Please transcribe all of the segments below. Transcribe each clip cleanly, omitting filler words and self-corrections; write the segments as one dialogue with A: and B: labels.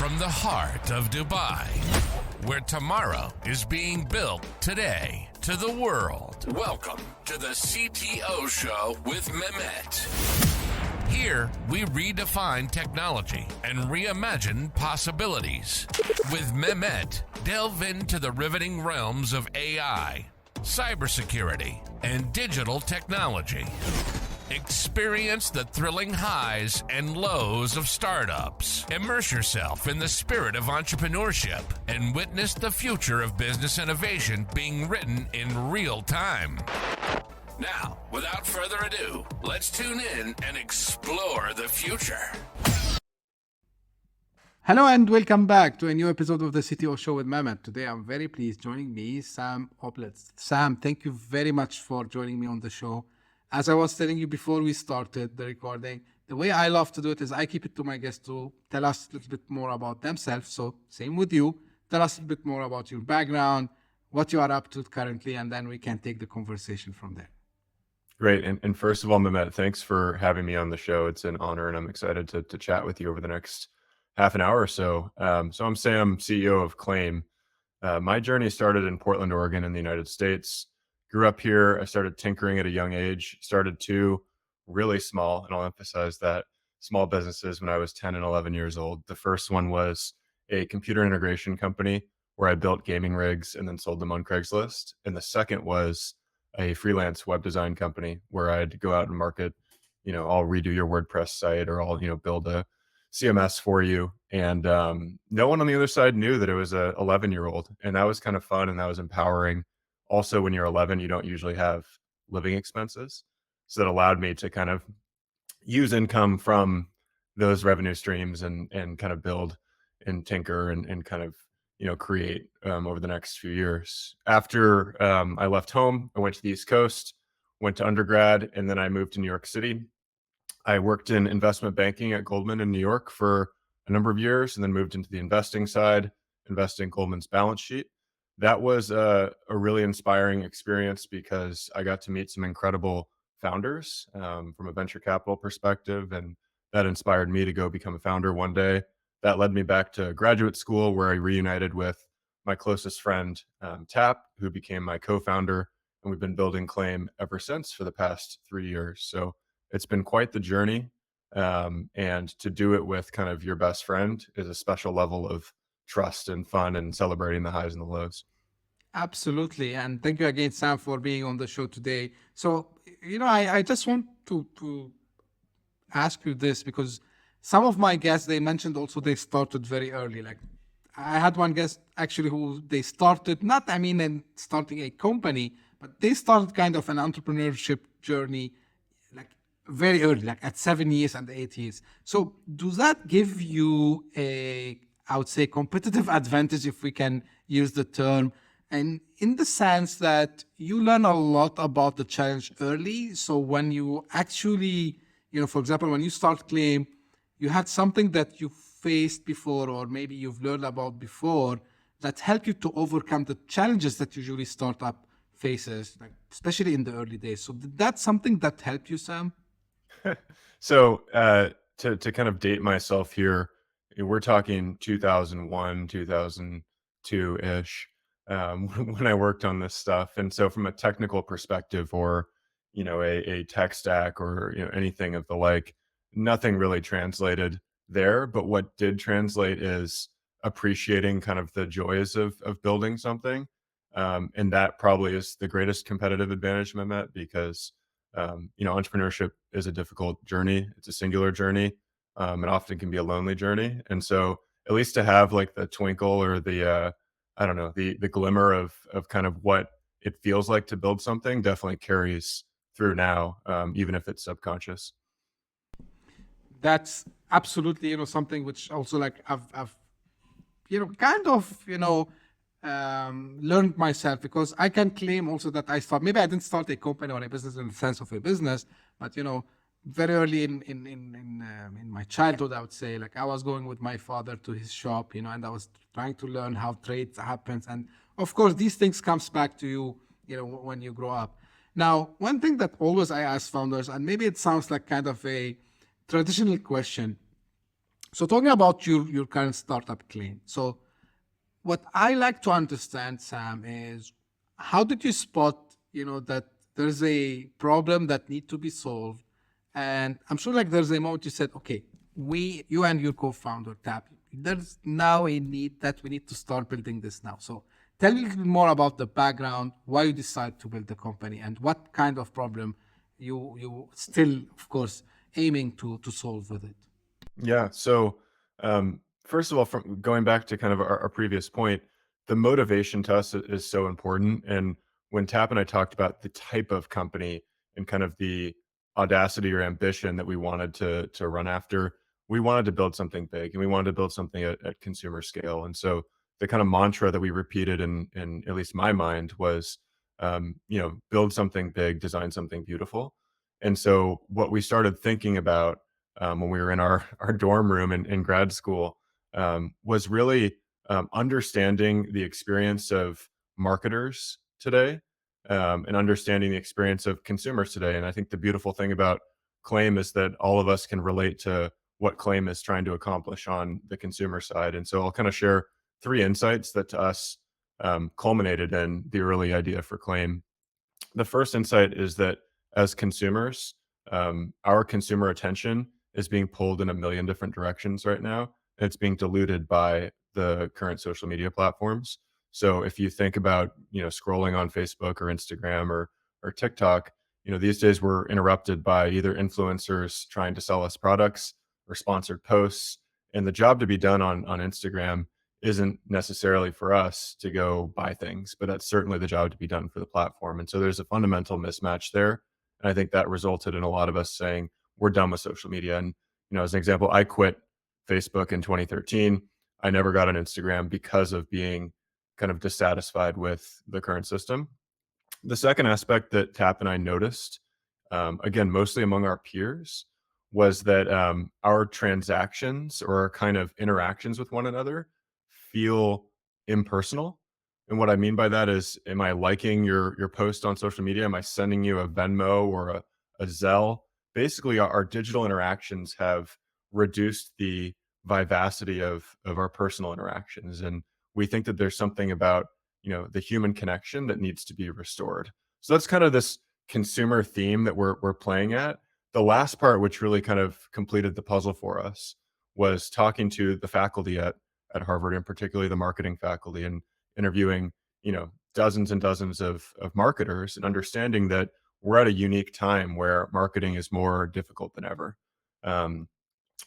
A: from the heart of Dubai, where tomorrow is being built today, to the world. Welcome to the CTO Show with Mehmet. Here, we redefine technology and reimagine possibilities. With Mehmet, delve into the riveting realms of AI, cybersecurity, and digital technology. Experience the thrilling highs and lows of startups. Immerse yourself in the spirit of entrepreneurship and witness the future of business innovation being written in real time. Now, without further ado, let's tune in and explore the future.
B: Hello and welcome back to a new episode of the CTO Show with Mehmet. Today I'm very pleased joining me, Sam Obletz. Sam, thank you very much for joining me on the show. As I was telling you before we started the recording, the way I love to do it is I keep it to my guests to tell us a little bit more about themselves. So same with you. Tell us a little bit more about your background, what you are up to currently, and then we can take the conversation from there.
C: Great. And first of all, Mehmet, thanks for having me on the show. It's an honor, and I'm excited to chat with you over the next half an hour or so. So I'm Sam, CEO of Claim. My journey started in Portland, Oregon in the United States. Grew up here. I started tinkering at a young age, started two really small, and I'll emphasize that, small businesses when I was 10 and 11 years old. The first one was a computer integration company where I built gaming rigs and then sold them on Craigslist. And the second was a freelance web design company where I'd go out and market, I'll redo your WordPress site, or I'll, build a CMS for you. And no one on the other side knew that it was a 11-year-old. And that was kind of fun and that was empowering. Also, when you're 11, you don't usually have living expenses. So that allowed me to kind of use income from those revenue streams and kind of build and tinker and kind of, create over the next few years. After I left home, I went to the East Coast, went to undergrad, and then I moved to New York City. I worked in investment banking at Goldman in New York for a number of years, and then moved into the investing side, investing Goldman's balance sheet. That was a really inspiring experience because I got to meet some incredible founders from a venture capital perspective, and that inspired me to go become a founder one day. That led me back to graduate school where I reunited with my closest friend, Tap, who became my co-founder, and we've been building Claim ever since for the past 3 years. So it's been quite the journey, and to do it with kind of your best friend is a special level of trust and fun and celebrating the highs and the lows.
B: Absolutely. And thank you again, Sam, for being on the show today. So, I just want to ask you this because some of my guests, they mentioned also they started very early. Like I had one guest actually who they started, in starting a company, but they started kind of an entrepreneurship journey like very early, like at 7 years and 8 years. So does that give you I would say competitive advantage, if we can use the term, and in the sense that you learn a lot about the challenge early. So when you actually, for example, when you start Claim, you had something that you faced before, or maybe you've learned about before, that helped you to overcome the challenges that usually startup faces, like especially in the early days. So that's something that helped you, Sam?
C: So to kind of date myself here, we're talking 2001, 2002-ish when I worked on this stuff. And so from a technical perspective, or, a tech stack, or, anything of the like, nothing really translated there. But what did translate is appreciating kind of the joys of building something. And that probably is the greatest competitive advantage, Mehmet, because, entrepreneurship is a difficult journey. It's a singular journey. And often can be a lonely journey. And so at least to have like the twinkle or the, the glimmer of kind of what it feels like to build something definitely carries through now, even if it's subconscious.
B: That's absolutely, something which also like I've learned myself, because I can claim also that maybe I didn't start a company or a business in the sense of a business, but very early in my childhood, I would say, like I was going with my father to his shop, and I was trying to learn how trade happens. And of course, these things comes back to you, when you grow up. Now, one thing that always I ask founders, and maybe it sounds like kind of a traditional question, So talking about your current startup Claim. So what I like to understand, Sam, is how did you spot, that there's a problem that need to be solved? And I'm sure like there's a moment you said, okay, you and your co-founder, Tap, there's now a need that we need to start building this now. So tell me a little bit more about the background, why you decided to build the company, and what kind of problem you still, of course, aiming to solve with it.
C: Yeah. So, first of all, from going back to kind of our previous point, the motivation to us is so important. And when Tap and I talked about the type of company and kind of the audacity or ambition that we wanted to run after, we wanted to build something big and we wanted to build something at consumer scale. And so the kind of mantra that we repeated in at least my mind was, build something big, design something beautiful. And so what we started thinking about when we were in our dorm room in grad school was really understanding the experience of marketers today and understanding the experience of consumers today. And I think the beautiful thing about Claim is that all of us can relate to what Claim is trying to accomplish on the consumer side. And so I'll kind of share three insights that to us culminated in the early idea for Claim. The first insight is that as consumers, our consumer attention is being pulled in a million different directions right now. And it's being diluted by the current social media platforms. So if you think about, scrolling on Facebook or Instagram or TikTok, these days we're interrupted by either influencers trying to sell us products or sponsored posts. And the job to be done on Instagram isn't necessarily for us to go buy things, but that's certainly the job to be done for the platform. And so there's a fundamental mismatch there. And I think that resulted in a lot of us saying, we're done with social media. And, as an example, I quit Facebook in 2013. I never got on Instagram because of being kind of dissatisfied with the current system. The second aspect that Tap and I noticed, again, mostly among our peers, was that our transactions or our kind of interactions with one another feel impersonal. And what I mean by that is, am I liking your post on social media? Am I sending you a Venmo or a Zelle? Basically, our digital interactions have reduced the vivacity of our personal interactions. And we think that there's something about, the human connection that needs to be restored. So that's kind of this consumer theme that we're playing at. The last part, which really kind of completed the puzzle for us, was talking to the faculty at Harvard, and particularly the marketing faculty, and interviewing, dozens and dozens of marketers, and understanding that we're at a unique time where marketing is more difficult than ever.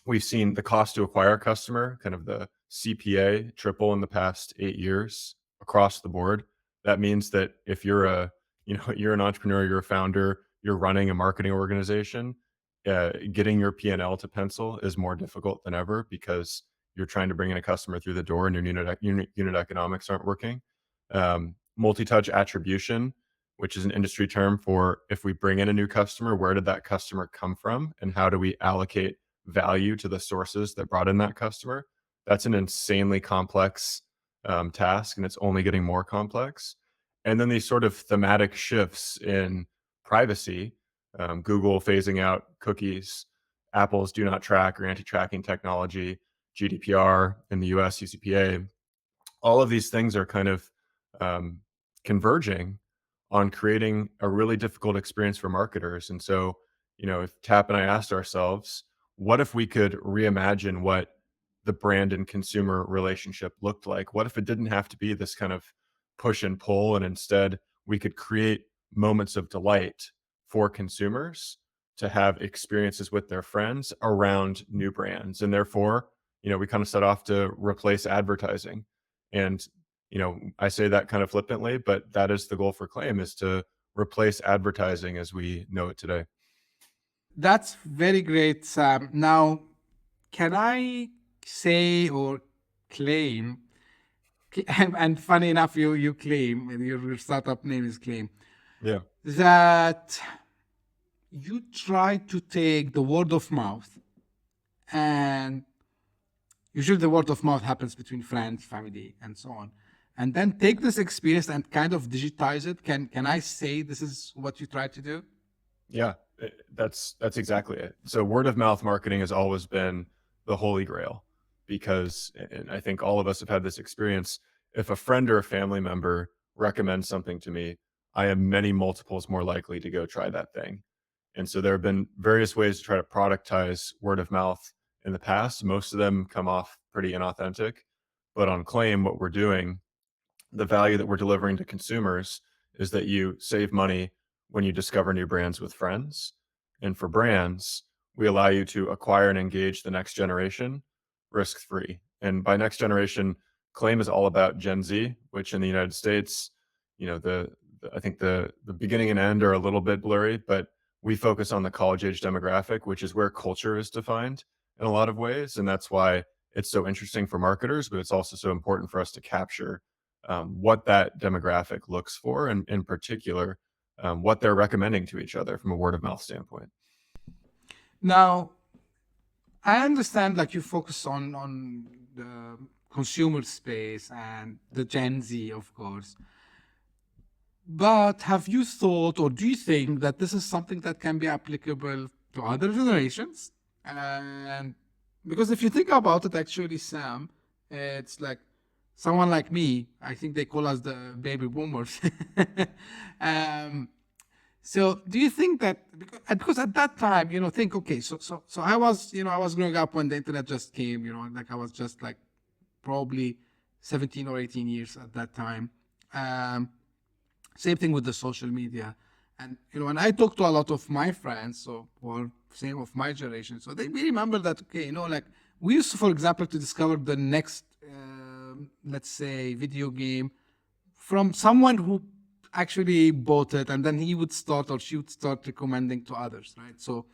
C: We've seen the cost to acquire a customer, kind of the CPA, triple in the past 8 years across the board. That means that if you're you're an entrepreneur, you're a founder, you're running a marketing organization, getting your P&L to pencil is more difficult than ever because you're trying to bring in a customer through the door and your unit economics aren't working. Multi-touch attribution, which is an industry term for if we bring in a new customer, where did that customer come from and how do we allocate value to the sources that brought in that customer? That's an insanely complex task, and it's only getting more complex. And then these sort of thematic shifts in privacy, Google phasing out cookies, Apple's do not track or anti-tracking technology, GDPR in the US, CCPA, all of these things are kind of converging on creating a really difficult experience for marketers. And so, if Tap and I asked ourselves, what if we could reimagine what the brand and consumer relationship looked like? What if it didn't have to be this kind of push and pull, and instead we could create moments of delight for consumers to have experiences with their friends around new brands? And therefore, we kind of set off to replace advertising. And, I say that kind of flippantly, but that is the goal for Claim, is to replace advertising as we know it today.
B: That's very great, Sam. Now, can I say or claim, and funny enough, you claim, and your startup name is Claim,
C: Yeah.
B: that you try to take the word of mouth, and usually the word of mouth happens between friends, family, and so on, and then take this experience and kind of digitize it. Can I say this is what you try to do?
C: Yeah, that's exactly it. So word of mouth marketing has always been the holy grail, because, and I think all of us have had this experience, if a friend or a family member recommends something to me, I am many multiples more likely to go try that thing. And so there have been various ways to try to productize word of mouth in the past. Most of them come off pretty inauthentic, but on Claim, what we're doing, the value that we're delivering to consumers is that you save money when you discover new brands with friends. And for brands, we allow you to acquire and engage the next generation risk-free. And by next generation, Claim is all about Gen Z, which in the United States, you know, I think the beginning and end are a little bit blurry, but we focus on the college age demographic, which is where culture is defined in a lot of ways. And that's why it's so interesting for marketers, but it's also so important for us to capture what that demographic looks for, and in particular, what they're recommending to each other from a word of mouth standpoint.
B: Now, I understand like you focus on the consumer space and the Gen Z, of course. But have you thought, or do you think that this is something that can be applicable to other generations? And because if you think about it, actually, Sam, it's like someone like me, I think they call us the baby boomers. So do you think that, because at that time, think, okay, so I was, I was growing up when the internet just came, like I was just like probably 17 or 18 years at that time. Same thing with the social media. And, when I talk to a lot of my friends, or same of my generation, so they remember that, okay, like we used to, for example, to discover the next, let's say, video game from someone who actually bought it, and then he would start or she would start recommending to others, right? So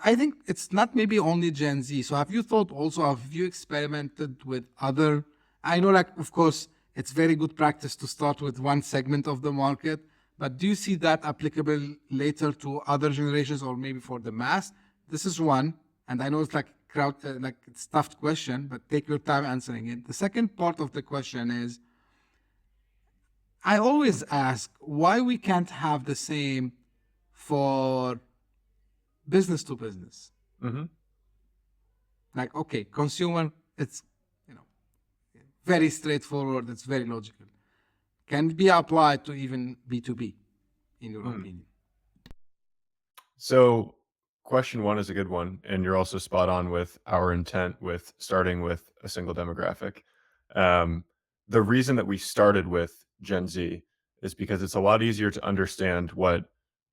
B: I think it's not maybe only Gen Z. So have you experimented with other, I know, like, of course, it's very good practice to start with one segment of the market, but do you see that applicable later to other generations, or maybe for the mass? This is one, and I know it's like it's tough question, but take your time answering it. The second part of the question is, I always ask why we can't have the same for business to business.
C: Mm-hmm.
B: Like, okay, consumer, it's very straightforward, it's very logical. Can it be applied to even B2B, in your opinion?
C: So question one is a good one, and you're also spot on with our intent with starting with a single demographic. The reason that we started with Gen Z is because it's a lot easier to understand what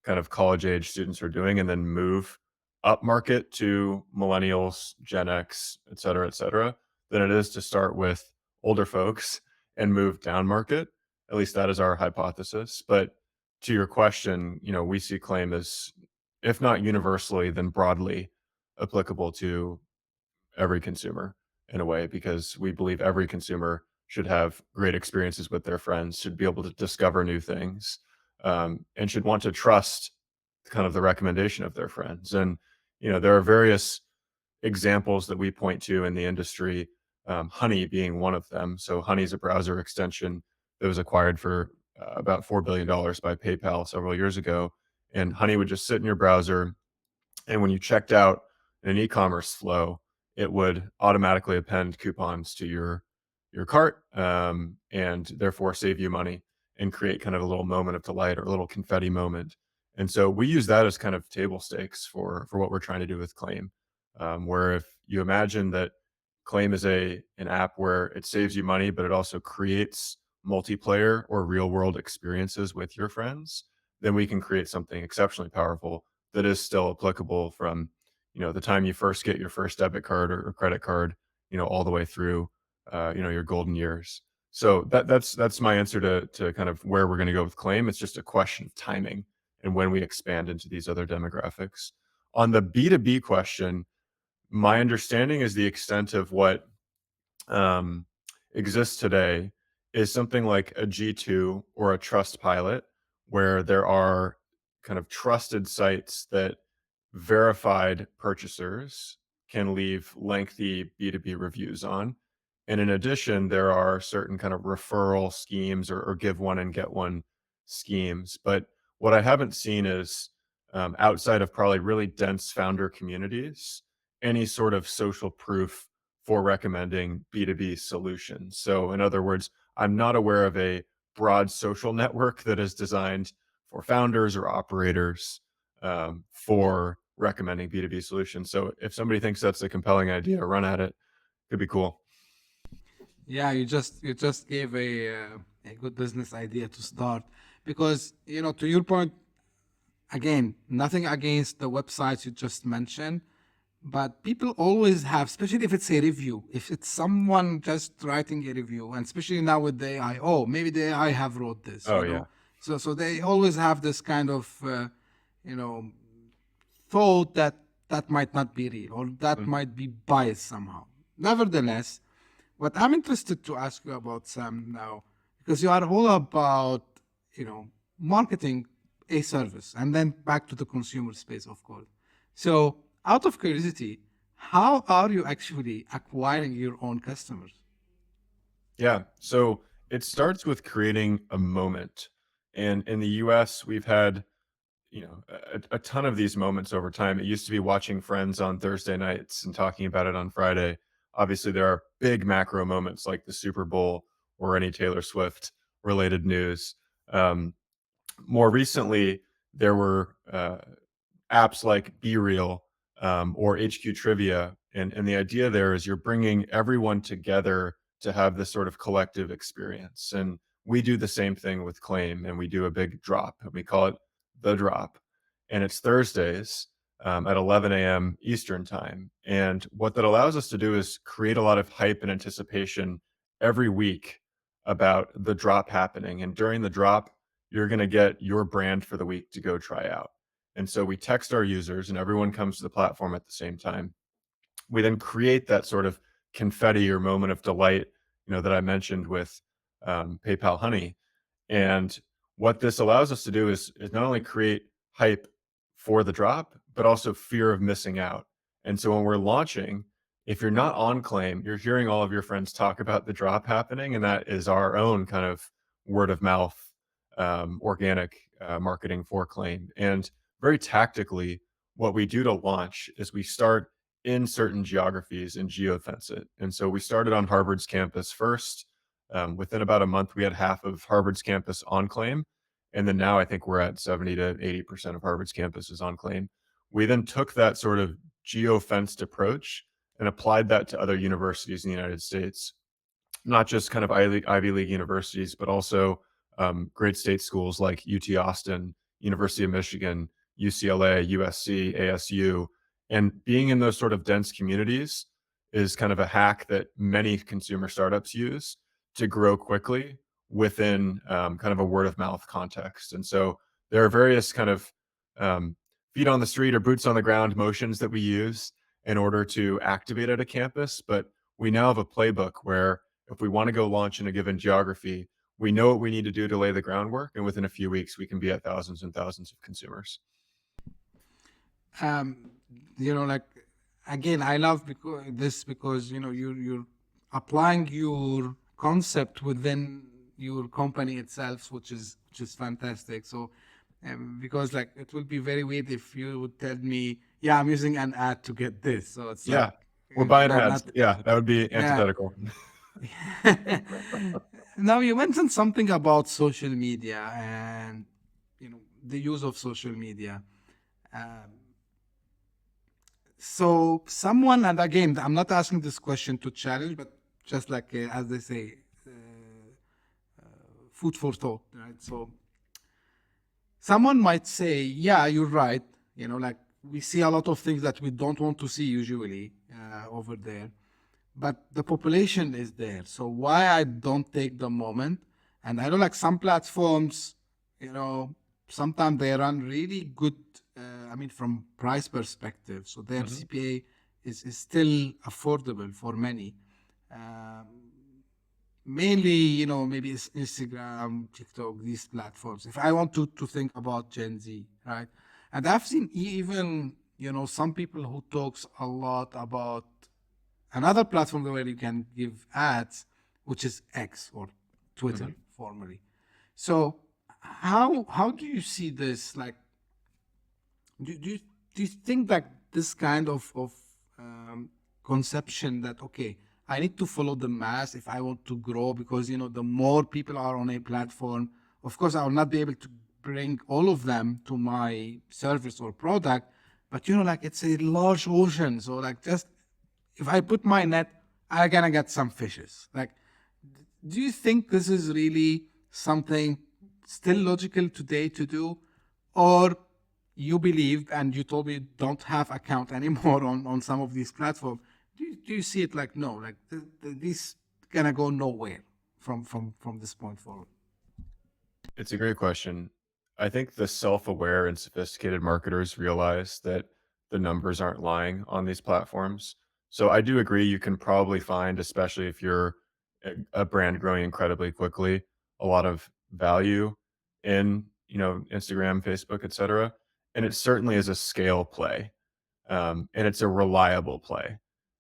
C: kind of college age students are doing and then move up market to millennials, Gen X, et cetera, than it is to start with older folks and move down market. At least that is our hypothesis. But to your question, we see Claim as, if not universally, then broadly applicable to every consumer in a way, because we believe every consumer should have great experiences with their friends, should be able to discover new things, and should want to trust kind of the recommendation of their friends. And, there are various examples that we point to in the industry, Honey being one of them. So Honey is a browser extension that was acquired for about $4 billion by PayPal several years ago. And Honey would just sit in your browser, and when you checked out in an e-commerce flow, it would automatically append coupons to your cart, and therefore save you money and create kind of a little moment of delight, or a little confetti moment. And so we use that as kind of table stakes for what we're trying to do with Claim, where if you imagine that Claim is an app where it saves you money, but it also creates multiplayer or real world experiences with your friends, then we can create something exceptionally powerful that is still applicable from, the time you first get your first debit card or credit card, all the way through, your golden years. So that's my answer to kind of where we're going to go with Claim. It's just a question of timing and when we expand into these other demographics. On the B2B question, my understanding is the extent of what exists today is something like a G2 or a Trustpilot, where there are kind of trusted sites that verified purchasers can leave lengthy B2B reviews on. And in addition, there are certain kind of referral schemes, or give one and get one schemes. But what I haven't seen is, outside of probably really dense founder communities, any sort of social proof for recommending B2B solutions. So in other words, I'm not aware of a broad social network that is designed for founders or operators for recommending B2B solutions. So if somebody thinks that's a compelling idea, run at it. Could be cool.
B: Yeah, you just gave a good business idea to start, because to your point, again, nothing against the websites you just mentioned, but people always have, especially if it's a review, if it's someone just writing a review, and especially now with the AI, oh, maybe the AI have wrote this,
C: Oh yeah.
B: So they always have this kind of you know thought that that might not be real, or that might be biased somehow. Nevertheless, what I'm interested to ask you about, Sam, now, because you are all about, marketing a service and then back to the consumer space, of course. So, out of curiosity, how are you actually acquiring your own customers?
C: Yeah. So it starts with creating a moment. And in the US, we've had, a ton of these moments over time. It used to be watching Friends on Thursday nights and talking about it on Friday. Obviously, there are big macro moments like the Super Bowl or any Taylor Swift related news. Um, More recently, there were apps like Be Real or HQ Trivia. And the idea there is you're bringing everyone together to have this sort of collective experience. And we do the same thing with Claim, and we do a big drop. And we call it The Drop. And it's Thursdays at 11 a.m. Eastern Time. And what that allows us to do is create a lot of hype and anticipation every week about the drop happening. And during the drop, you're going to get your brand for the week to go try out. And so we text our users and everyone comes to the platform at the same time. We then create that sort of confetti or moment of delight, that I mentioned with PayPal Honey. And what this allows us to do is not only create hype for the drop, but also fear of missing out. And so when we're launching, if you're not on Claim, you're hearing all of your friends talk about the drop happening. And that is our own kind of word of mouth, organic marketing for Claim. And very tactically, what we do to launch is we start in certain geographies and geofence it. And so we started on Harvard's campus first. Within about a month, we had half of Harvard's campus on Claim. And then now I think we're at 70 to 80% of Harvard's campus is on Claim. We then took that sort of geofenced approach and applied that to other universities in the United States, not just kind of Ivy League universities, but also great state schools like UT Austin, University of Michigan, UCLA, USC, ASU. And being in those sort of dense communities is kind of a hack that many consumer startups use to grow quickly within kind of a word of mouth context. And so there are various kind of feet on the street or boots on the ground motions that we use in order to activate at a campus. But we now have a playbook where if we want to go launch in a given geography, we know what we need to do to lay the groundwork. And within a few weeks, we can be at thousands and thousands of consumers.
B: Like, again, I love because you're applying your concept within your company itself, which is fantastic. So because like it would be very weird if you would tell me, yeah, I'm using an ad to get this. So it's
C: Yeah,
B: like,
C: we're buying
B: not,
C: ads. Yeah, that would be antithetical.
B: Now you mentioned something about social media and the use of social media. So someone, and again, I'm not asking this question to challenge, but just like as they say, food for thought, right? So someone might say, yeah, you're right. Like we see a lot of things that we don't want to see usually over there, but the population is there. So why I don't take the moment? And I know like some platforms, sometimes they run really good, from price perspective. So their CPA is still affordable for many. Mainly, maybe it's Instagram, TikTok, these platforms. If I want to think about Gen Z, right? And I've seen even, some people who talks a lot about another platform where you can give ads, which is X or Twitter formerly. So how do you see this? Like, do you think that this kind of conception that, okay, I need to follow the mass if I want to grow, because, the more people are on a platform, of course, I will not be able to bring all of them to my service or product, but, like it's a large ocean. So like, just if I put my net, I'm gonna get some fishes. Like, do you think this is really something still logical today to do? Or you believe, and you told me you don't have account anymore on some of these platforms. Do you see it like, no, like this gonna go nowhere from this point forward?
C: It's a great question. I think the self-aware and sophisticated marketers realize that the numbers aren't lying on these platforms. So I do agree you can probably find, especially if you're a brand growing incredibly quickly, a lot of value in, Instagram, Facebook, et cetera. And it certainly is a scale play. And it's a reliable play.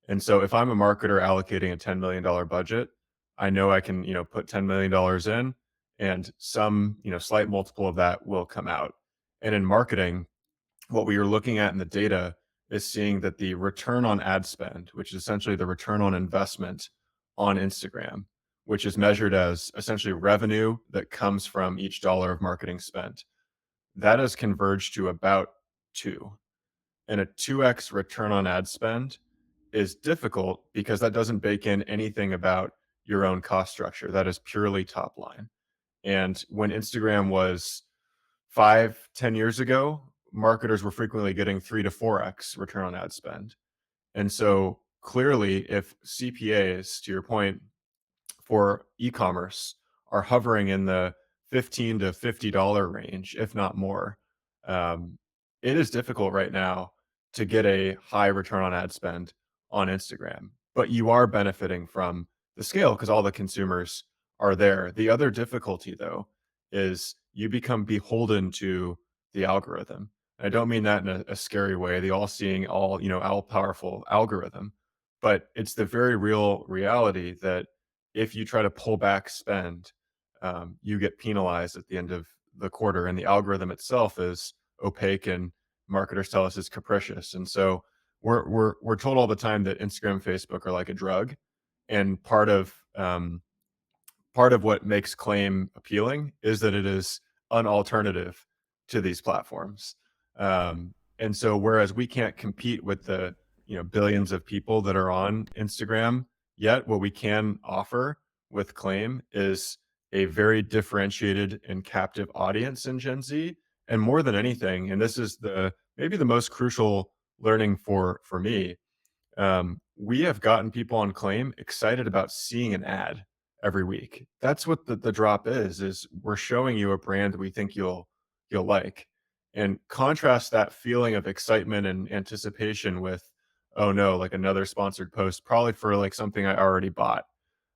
C: And so if I'm a marketer allocating a $10 million budget, I know I can, put $10 million in, and some, slight multiple of that will come out. And in marketing, what we are looking at in the data is seeing that the return on ad spend, which is essentially the return on investment on Instagram, which is measured as essentially revenue that comes from each dollar of marketing spent, that has converged to about 2. And a 2x return on ad spend is difficult because that doesn't bake in anything about your own cost structure. That is purely top line. And when Instagram was 5-10 years ago, marketers were frequently getting 3 to 4x return on ad spend. And so clearly, if CPAs, to your point, for e-commerce are hovering in the $15 to $50 range, if not more, it is difficult right now to get a high return on ad spend on Instagram. But you are benefiting from the scale because all the consumers are there. The other difficulty, though, is you become beholden to the algorithm. I don't mean that in a scary way, the all-seeing, all-powerful algorithm, but it's the very real reality that if you try to pull back spend, you get penalized at the end of the quarter, and the algorithm itself is opaque, and marketers tell us it's capricious. And so we're told all the time that Instagram and Facebook are like a drug, and part of what makes Claim appealing is that it is an alternative to these platforms. And so whereas we can't compete with the billions of people that are on Instagram yet, what we can offer with Claim is a very differentiated and captive audience in Gen Z. And more than anything, and this is maybe the most crucial learning for me, we have gotten people on Claim excited about seeing an ad every week. That's what the drop is we're showing you a brand that we think you'll like. And contrast that feeling of excitement and anticipation with, oh no, like another sponsored post, probably for like something I already bought.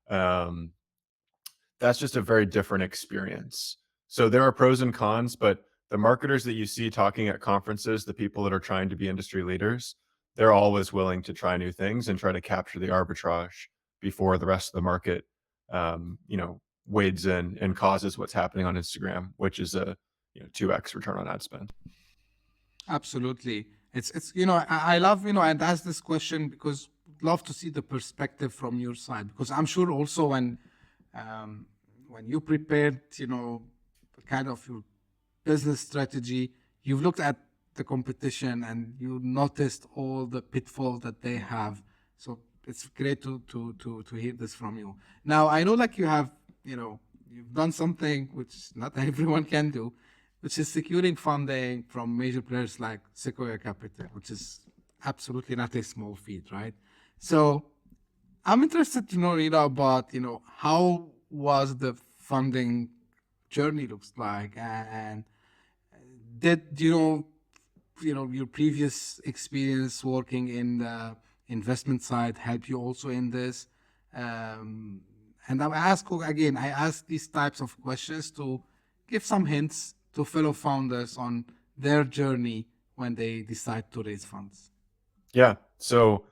C: That's just a very different experience. So there are pros and cons, but the marketers that you see talking at conferences, the people that are trying to be industry leaders, they're always willing to try new things and try to capture the arbitrage before the rest of the market, wades in and causes what's happening on Instagram, which is a 2x return on ad spend.
B: Absolutely. It's I love, and ask this question because I'd love to see the perspective from your side, because I'm sure also when you prepared, kind of your business strategy, you've looked at the competition and you noticed all the pitfalls that they have. So it's great to hear this from you. Now, I know like you have, you've done something which not everyone can do, which is securing funding from major players like Sequoia Capital, which is absolutely not a small feat, right? So I'm interested to know, about, how was the funding journey looks like, and did, your previous experience working in the investment side help you also in this? And I ask these types of questions to give some hints to fellow founders on their journey when they decide to raise funds.
C: Yeah. So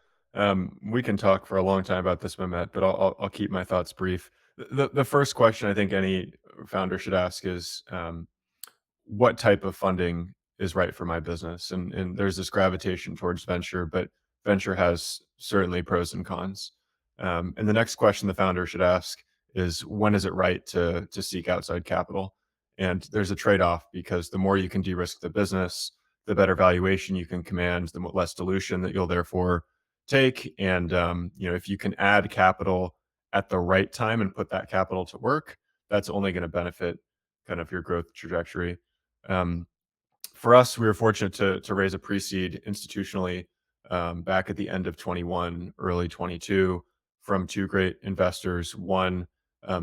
C: we can talk for a long time about this, Mehmet, but I'll keep my thoughts brief. The first question I think any founder should ask is, what type of funding is right for my business? And there's this gravitation towards venture, but venture has certainly pros and cons. And the next question the founder should ask is, when is it right to seek outside capital? And there's a trade-off, because the more you can de-risk the business, the better valuation you can command, the less dilution that you'll therefore take. And if you can add capital at the right time and put that capital to work, that's only going to benefit kind of your growth trajectory. For us, we were fortunate to raise a pre-seed institutionally back at the end of 21, early 22, from two great investors. One,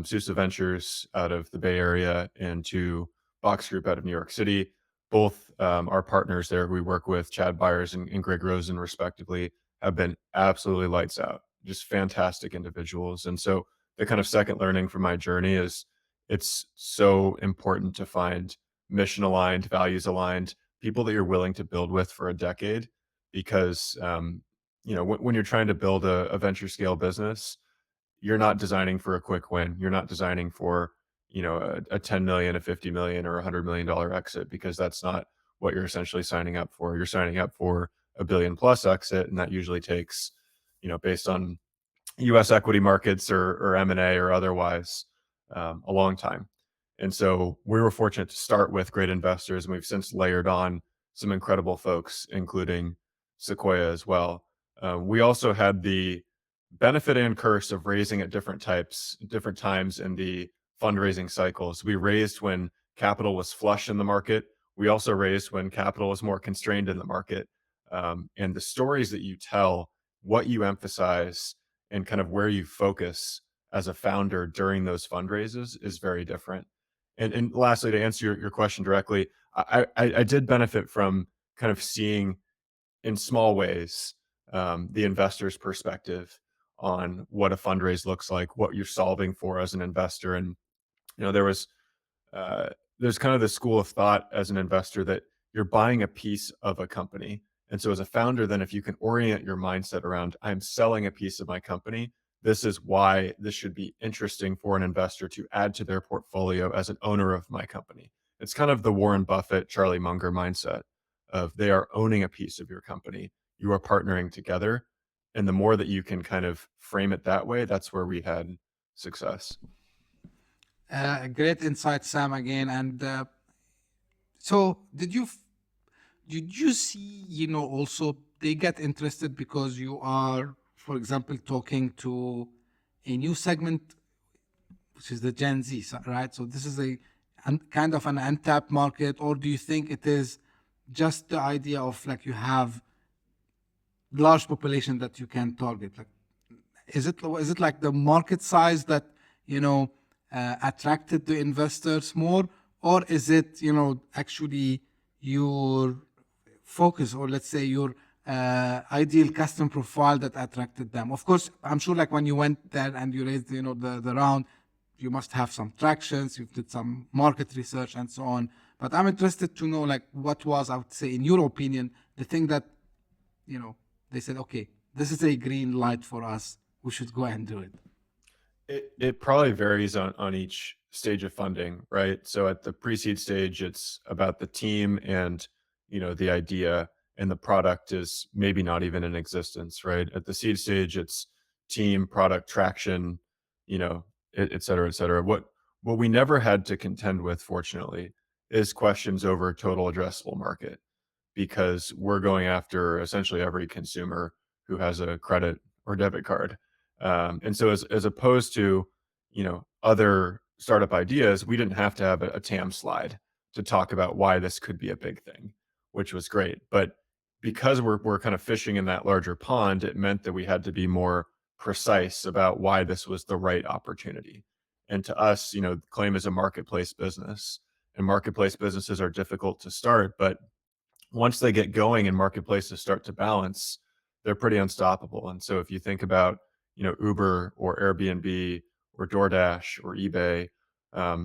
C: Sousa Ventures out of the Bay Area, and two, Box Group out of New York City. Both our partners there who we work with, Chad Byers and Greg Rosen, respectively, have been absolutely lights out, just fantastic individuals. And so the kind of second learning from my journey is it's so important to find mission aligned, values aligned people that you're willing to build with for a decade, because when you're trying to build a venture scale business, you're not designing for a quick win. You're not designing for a 10 million, a 50 million, or $100 million exit, because that's not what you're essentially signing up for. You're signing up for a $1 billion+ exit, and that usually takes, based on U.S. equity markets or M&A or otherwise, a long time. And so we were fortunate to start with great investors, and we've since layered on some incredible folks, including Sequoia as well. We also had the benefit and curse of raising at different times in the fundraising cycles. We raised when capital was flush in the market. We also raised when capital was more constrained in the market. And the stories that you tell, what you emphasize, and kind of where you focus as a founder during those fundraisers is very different. And lastly, to answer your question directly, I did benefit from kind of seeing in small ways the investor's perspective on what a fundraise looks like, what you're solving for as an investor. And there's kind of the school of thought as an investor that you're buying a piece of a company. And so as a founder, then if you can orient your mindset around, I'm selling a piece of my company, this is why this should be interesting for an investor to add to their portfolio as an owner of my company. It's kind of the Warren Buffett, Charlie Munger mindset of they are owning a piece of your company. You are partnering together. And the more that you can kind of frame it that way, that's where we had success.
B: Great insight, Sam, again. And so did you see, also they get interested because you are, for example, talking to a new segment, which is the Gen Z, right? So this is a kind of an untapped market, or do you think it is just the idea of like you have large population that you can target? Like, is it like the market size that attracted the investors more, or is it actually your focus, or let's say your ideal customer profile that attracted them? Of course, I'm sure like when you went there and you raised the round, you must have some tractions, you did some market research and so on. But I'm interested to know like what was, I would say, in your opinion, the thing that they said, okay, this is a green light for us, we should go ahead and do it.
C: It probably varies on each stage of funding, right? So at the pre-seed stage, it's about the team and the idea, and the product is maybe not even in existence, right? At the seed stage, it's team, product, traction, et cetera, et cetera. What we never had to contend with, fortunately, is questions over total addressable market, because we're going after essentially every consumer who has a credit or debit card. And so as opposed to, other startup ideas, we didn't have to have a TAM slide to talk about why this could be a big thing, which was great. But because we're kind of fishing in that larger pond, it meant that we had to be more precise about why this was the right opportunity. And to us, Claim is a marketplace business, and marketplace businesses are difficult to start, but once they get going and marketplaces start to balance, they're pretty unstoppable. And so if you think about, Uber or Airbnb or DoorDash or eBay,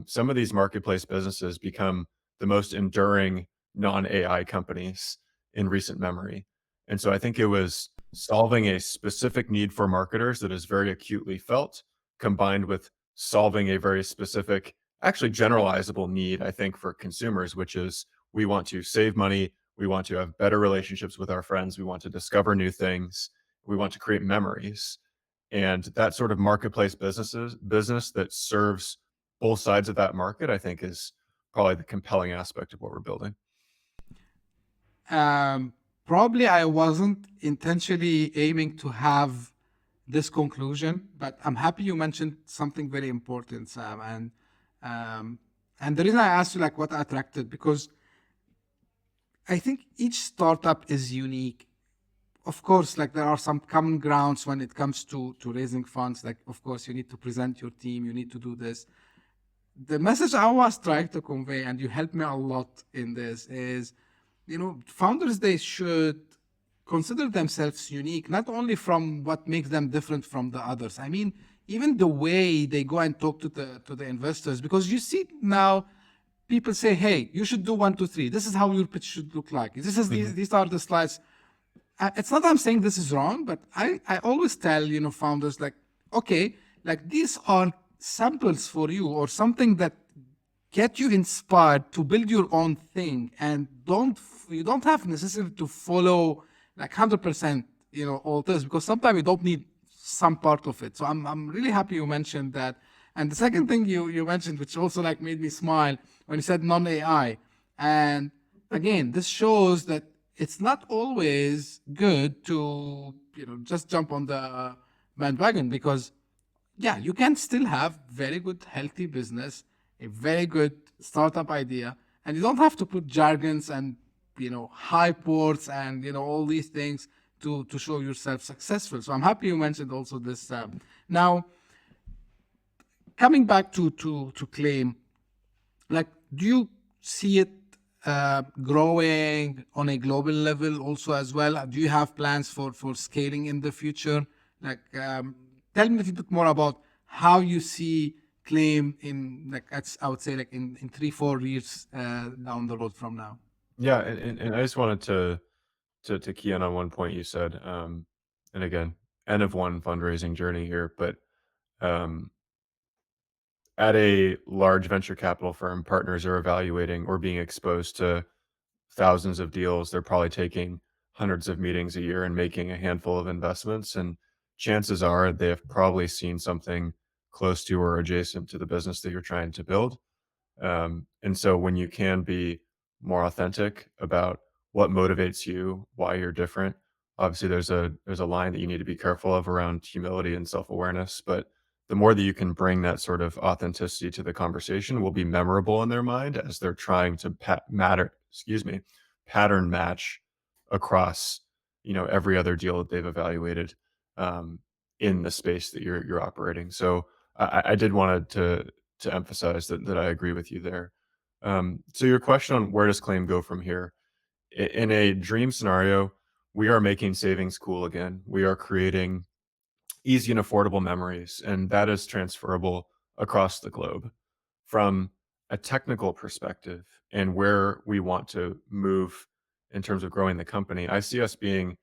C: some of these marketplace businesses become the most enduring non-AI companies in recent memory. And so I think it was solving a specific need for marketers that is very acutely felt, combined with solving a very specific, actually generalizable need, I think, for consumers, which is we want to save money, We want to have better relationships with our friends. We want to discover new things. We want to create memories. And that sort of marketplace business that serves both sides of that market, I think, is probably the compelling aspect of what we're building.
B: Probably I wasn't intentionally aiming to have this conclusion, but I'm happy you mentioned something very important, Sam. And the reason I asked you like what attracted, because I think each startup is unique. Of course, like there are some common grounds when it comes to raising funds. Like, of course, you need to present your team, you need to do this. The message I was trying to convey, and you helped me a lot in this, is, founders, they should consider themselves unique, not only from what makes them different from the others. I mean, even the way they go and talk to the investors, because you see now people say, hey, you should do 1, 2, 3. This is how your pitch should look like. These are the slides. It's not that I'm saying this is wrong, but I always tell, founders like, okay, like these are samples for you or something that get you inspired to build your own thing, and you don't have necessarily to follow like 100%, all this, because sometimes you don't need some part of it. So I'm really happy you mentioned that. And the second thing you mentioned, which also like made me smile, when you said non-AI. And again, this shows that it's not always good to, just jump on the bandwagon, because yeah, you can still have very good, healthy business, a very good startup idea, and you don't have to put jargons and, hype words and, all these things to show yourself successful. So I'm happy you mentioned also this. Now, coming back to Claim, like, do you see it growing on a global level also as well? Do you have plans for scaling in the future? Like, tell me a little bit more about how you see Claim in, like, I would say, like in 3-4 years down the road from now.
C: Yeah, and I just wanted to key in on one point you said. And again, N of one fundraising journey here, but at a large venture capital firm, partners are evaluating or being exposed to thousands of deals. They're probably taking hundreds of meetings a year and making a handful of investments. And chances are they have probably seen something close to or adjacent to the business that you're trying to build. And so when you can be more authentic about what motivates you, why you're different, obviously there's a line that you need to be careful of around humility and self-awareness, but the more that you can bring that sort of authenticity to the conversation will be memorable in their mind as they're trying to pattern match across, every other deal that they've evaluated in the space that you're operating. So I did want to emphasize that I agree with you there. So your question on where does Claim go from here? In a dream scenario, we are making savings cool again. We are creating easy and affordable memories, and that is transferable across the globe. From a technical perspective and where we want to move in terms of growing the company, I see us being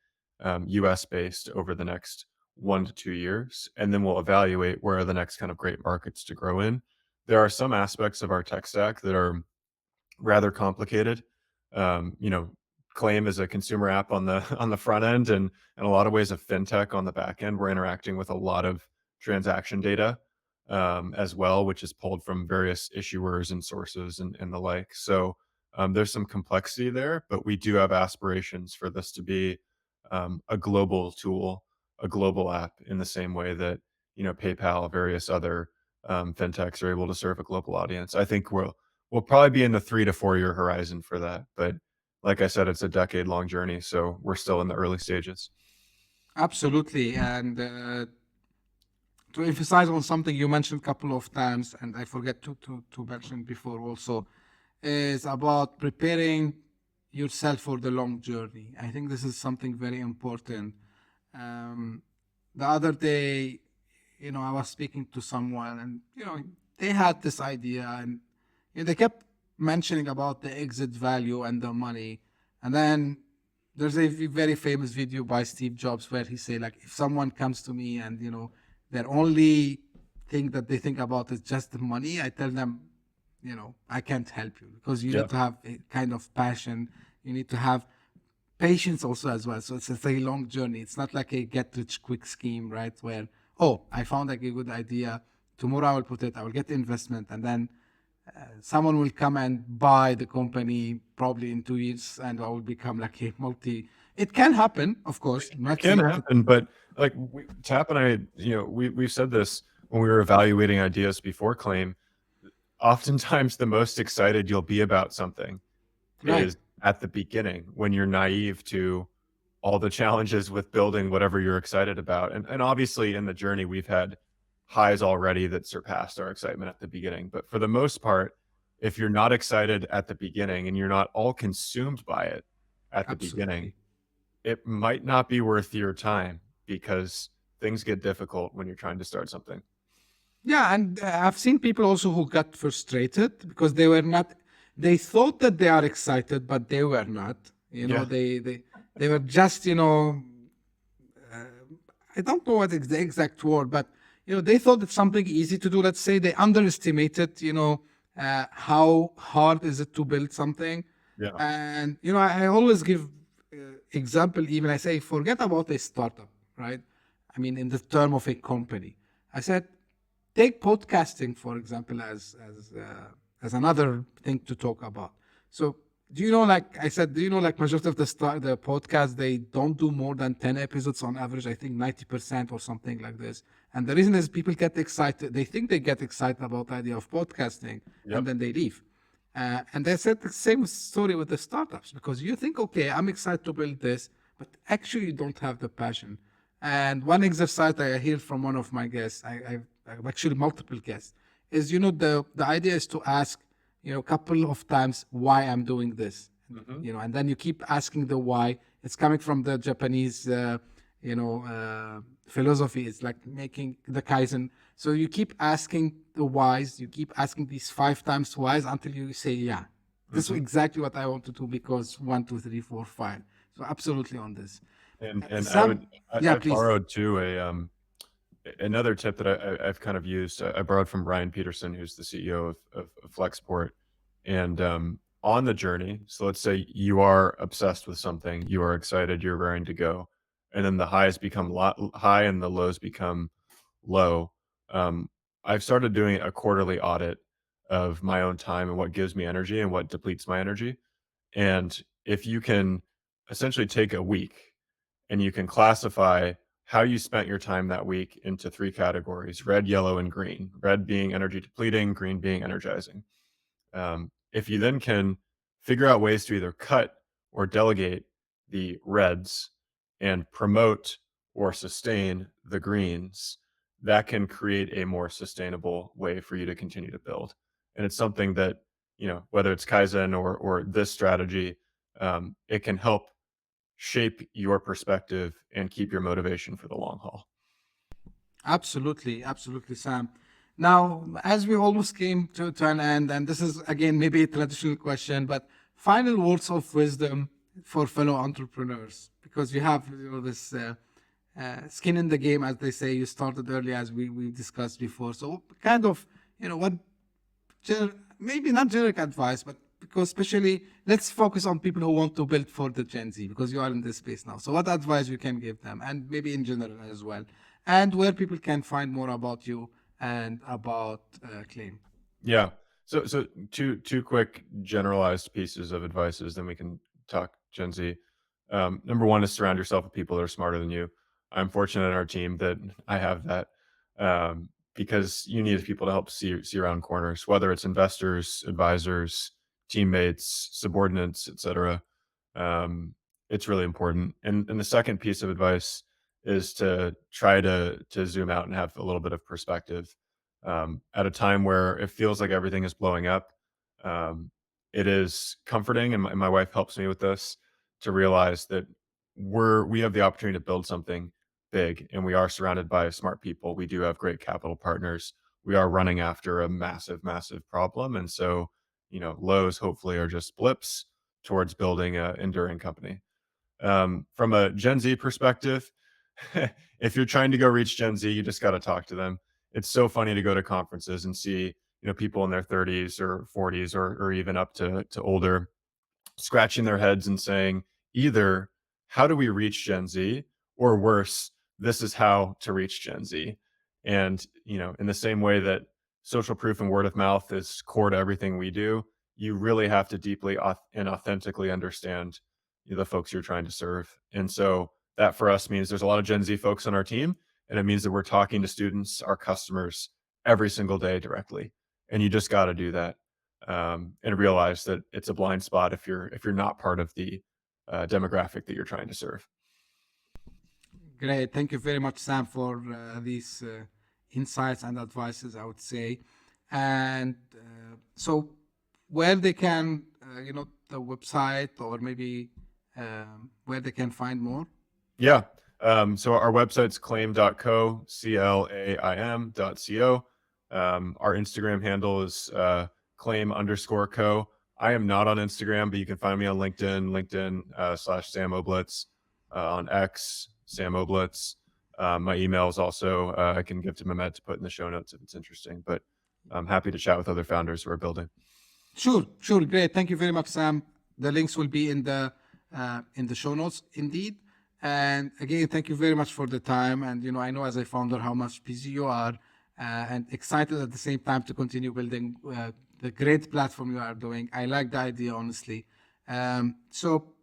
C: US based over the next 1 to 2 years, and then we'll evaluate where are the next kind of great markets to grow in. There are some aspects of our tech stack that are rather complicated. Claim is a consumer app on the front end, and in a lot of ways a fintech on the back end. We're interacting with a lot of transaction data as well, which is pulled from various issuers and sources and the like. So there's some complexity there, but we do have aspirations for this to be a global tool, a global app, in the same way that PayPal, various other fintechs are able to serve a global audience. I think we'll probably be in the 3 to 4 year horizon for that, but like I said, it's a decade-long journey, so we're still in the early stages.
B: Absolutely. And to emphasize on something you mentioned a couple of times, and I forget to mention before also, is about preparing yourself for the long journey. I think this is something very important. The other day, I was speaking to someone, and they had this idea, and they kept mentioning about the exit value and the money. And then there's a very famous video by Steve Jobs where he say, like, if someone comes to me and their only thing that they think about is just the money, I tell them, I can't help you, because you need to have a kind of passion, You need to have patience also as well. So it's a very long journey. It's not like a get rich quick scheme, right? Where, oh, I found like a good idea. Tomorrow I will put it, I will get investment, and then someone will come and buy the company probably in 2 years, and I will become like a multi. It can happen, of course.
C: It can happen, but like Tap and I, we've said this when we were evaluating ideas before Claim. Oftentimes, the most excited you'll be about something is at the beginning, when you're naive to all the challenges with building whatever you're excited about. And obviously, in the journey, we've had highs already that surpassed our excitement at the beginning. But for the most part, if you're not excited at the beginning and you're not all consumed by it at the beginning, it might not be worth your time, because things get difficult when you're trying to start something.
B: Yeah, and I've seen people also who got frustrated because they were not. They thought that they are excited, but they were not. They were just I don't know what is the exact word, but they thought it's something easy to do. Let's say they underestimated how hard is it to build something.
C: Yeah.
B: And I always give example. Even I say, forget about a startup, right? I mean, in the term of a company, I said, take podcasting, for example, as another thing to talk about. So do you know, like I said, majority of the podcast, they don't do more than 10 episodes on average, I think 90% or something like this. And the reason is people get excited. They think they get excited about the idea of podcasting, and then they leave. And I said the same story with the startups, because you think, okay, I'm excited to build this, but actually you don't have the passion. And one exercise I hear from one of my guests, I've actually multiple guests, is, the idea is to ask, a couple of times why I'm doing this, and then you keep asking the why. It's coming from the Japanese, philosophy. It's like making the Kaizen. So you keep asking the whys, you keep asking these 5 times whys until you say, yeah, this is exactly what I want to do, because 1, 2, 3, 4, 5. So absolutely on this.
C: And
B: Yeah,
C: I
B: please.
C: borrowed too another tip that I've kind of used. I borrowed from Ryan Peterson, who's the CEO of Flexport. And on the journey, so let's say you are obsessed with something, you are excited, you're raring to go, and then the highs become high and the lows become low. I've started doing a quarterly audit of my own time and what gives me energy and what depletes my energy. And if you can essentially take a week and you can classify how you spent your time that week into 3 categories: red, yellow, and green. Red being energy depleting, green being energizing. If you then can figure out ways to either cut or delegate the reds and promote or sustain the greens, that can create a more sustainable way for you to continue to build. And it's something that, whether it's Kaizen or this strategy, it can help shape your perspective and keep your motivation for the long haul.
B: Absolutely, Sam. Now, as we almost came to an end, and this is again maybe a traditional question, but final words of wisdom for fellow entrepreneurs, because you have this skin in the game, as they say. You started early, as we discussed before. So, kind of, what maybe not generic advice, but because especially let's focus on people who want to build for the Gen Z, because you are in this space now. So, what advice you can give them, and maybe in general as well, and where people can find more about you and about Claim?
C: Yeah. So two quick generalized pieces of advices, then we can talk Gen Z. Number one is surround yourself with people that are smarter than you. I'm fortunate in our team that I have that, because you need people to help see around corners, whether it's investors, advisors, teammates, subordinates, etc. It's really important. And the second piece of advice is to try to zoom out and have a little bit of perspective. At a time where it feels like everything is blowing up, it is comforting, and my wife helps me with this, to realize that we have the opportunity to build something big, and we are surrounded by smart people. We do have great capital partners. We are running after a massive problem, and so lows hopefully are just blips towards building an enduring company. From a Gen Z perspective, if you're trying to go reach Gen Z, you just got to talk to them. It's so funny to go to conferences and see, people in their 30s or 40s or even up to older, scratching their heads and saying, either how do we reach Gen Z, or worse, this is how to reach Gen Z. And, in the same way that social proof and word of mouth is core to everything we do, you really have to deeply and authentically understand the folks you're trying to serve. And so that for us means there's a lot of Gen Z folks on our team, and it means that we're talking to students, our customers, every single day directly. And you just got to do that, and realize that it's a blind spot if you're not part of the demographic that you're trying to serve.
B: Great. Thank you very much, Sam, for these insights and advices, I would say. And so where they can, the website, or maybe where they can find more?
C: Yeah. So our website's claim.co, claim.co. Our Instagram handle is claim_co. I am not on Instagram, but you can find me on LinkedIn /Sam Obletz, on X, Sam Obletz. My email is also, I can give to Mehmet to put in the show notes if it's interesting, but I'm happy to chat with other founders who are building.
B: Sure. Great. Thank you very much, Sam. The links will be in the show notes, indeed. And again, thank you very much for the time. And, I know as a founder how much busy you are, and excited at the same time to continue building the great platform you are doing. I like the idea, honestly. So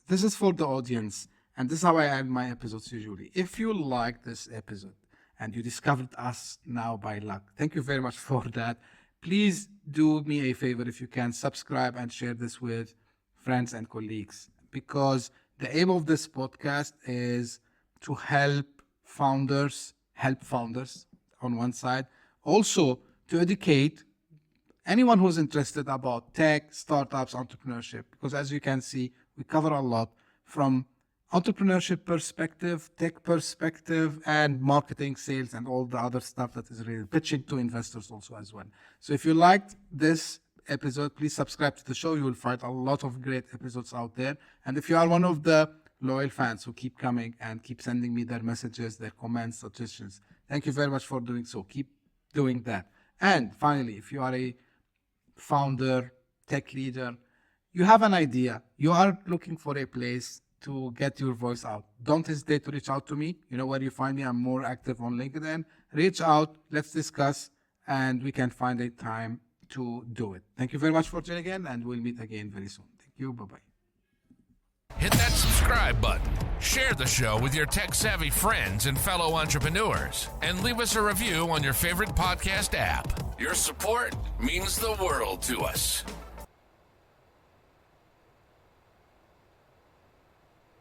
B: this is for the audience, and this is how I end my episodes usually. If you like this episode and you discovered us now by luck, thank you very much for that. Please do me a favor, if you can, subscribe and share this with friends and colleagues, because the aim of this podcast is to help founders on one side, also to educate anyone who's interested about tech, startups, entrepreneurship, because as you can see, we cover a lot from entrepreneurship perspective, tech perspective, and marketing, sales, and all the other stuff that is really pitching to investors also as well. So if you liked this episode, please subscribe to the show. You will find a lot of great episodes out there. And if you are one of the loyal fans who keep coming and keep sending me their messages, their comments, suggestions, thank you very much for doing so. Keep doing that. And finally, if you are a founder, tech leader, you have an idea, you are looking for a place to get your voice out, don't hesitate to reach out to me. You know where you find me. I'm more active on LinkedIn. Reach out, let's discuss, and we can find a time to do it. Thank you very much for tuning in, and we'll meet again very soon. Thank you. Bye-bye.
A: Hit that subscribe button, share the show with your tech-savvy friends and fellow entrepreneurs, and leave us a review on your favorite podcast app. Your support means the world to us.